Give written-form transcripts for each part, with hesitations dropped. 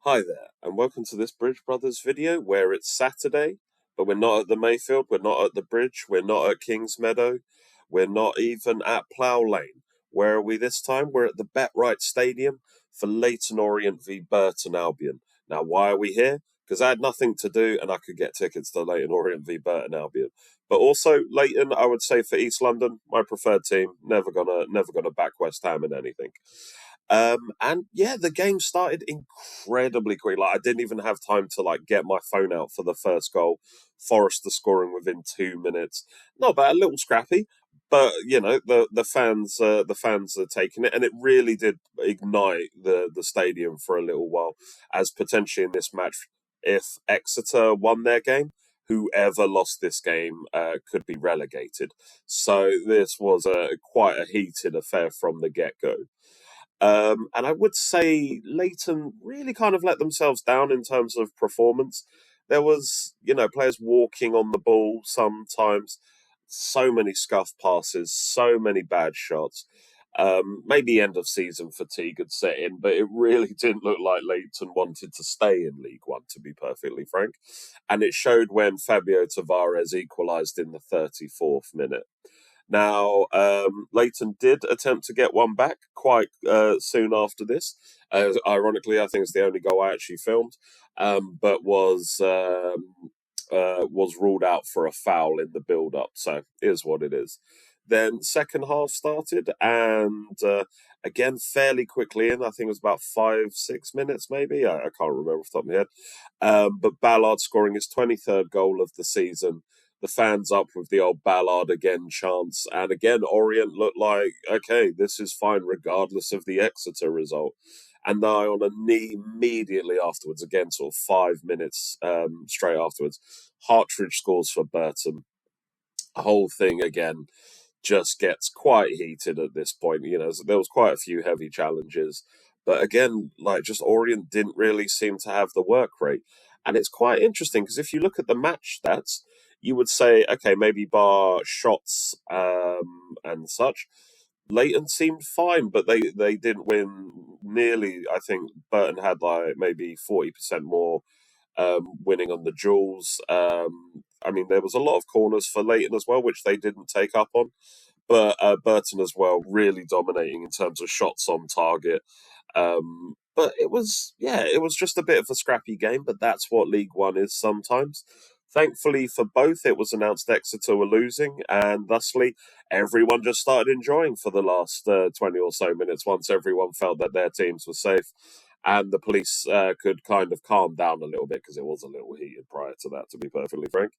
Hi there, and welcome to this Bridge Brothers video where it's Saturday, but we're not at the Mayfield, we're not at the bridge, we're not at Kings Meadow, we're not even at Plough Lane. Where are we this time? We're at the Bet-Right Stadium for Leyton Orient v Burton Albion. Now, why are we here? Because I had nothing to do and I could get tickets to Leyton Orient v Burton Albion. But also, Leyton, I would say for East London, my preferred team. Never gonna back West Ham in anything. And yeah, the game started incredibly quick. Like I didn't even have time to get my phone out for the first goal. Forrester scoring within 2 minutes. Not bad, a little scrappy, but the fans are taking it, and it really did ignite the stadium for a little while. As potentially in this match, if Exeter won their game, whoever lost this game could be relegated. So this was quite a heated affair from the get go. And I would say Leyton really kind of let themselves down in terms of performance. There was, players walking on the ball sometimes, so many scuff passes, so many bad shots. Maybe end of season fatigue had set in, but it really didn't look like Leyton wanted to stay in League One, to be perfectly frank. And it showed when Fabio Tavares equalised in the 34th minute. Now, Leyton did attempt to get one back quite soon after this. Ironically, I think it's the only goal I actually filmed, but was ruled out for a foul in the build-up. So, is what it is. Then second half started, and again, fairly quickly in. I think it was about 5-6 minutes, maybe. I can't remember off the top of my head. But Ballard scoring his 23rd goal of the season. The fans up with the old Ballard again chants. And again, Orient looked like, okay, this is fine regardless of the Exeter result. And now on a knee immediately afterwards, again, sort of 5 minutes straight afterwards, Hartridge scores for Burton. The whole thing, again, just gets quite heated at this point. There was quite a few heavy challenges. But again, just Orient didn't really seem to have the work rate. And it's quite interesting because if you look at the match stats, you would say, okay, maybe bar shots and such, Leyton seemed fine, but they didn't win nearly. I think Burton had maybe 40% more winning on the duels. There was a lot of corners for Leyton as well, which they didn't take up on. But Burton as well, really dominating in terms of shots on target. But it was just a bit of a scrappy game, but that's what League One is sometimes. Thankfully for both, it was announced Exeter were losing, and thusly everyone just started enjoying for the last 20 or so minutes once everyone felt that their teams were safe. And the police could kind of calm down a little bit because it was a little heated prior to that, to be perfectly frank.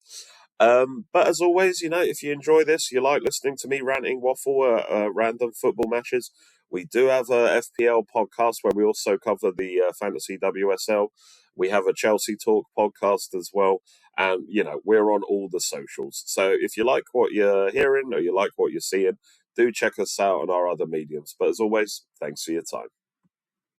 But as always, if you enjoy this, you like listening to me ranting waffle random football matches, we do have a FPL podcast where we also cover the Fantasy WSL. We have a Chelsea Talk podcast as well. And, we're on all the socials. So if you like what you're hearing or you like what you're seeing, do check us out on our other mediums. But as always, thanks for your time.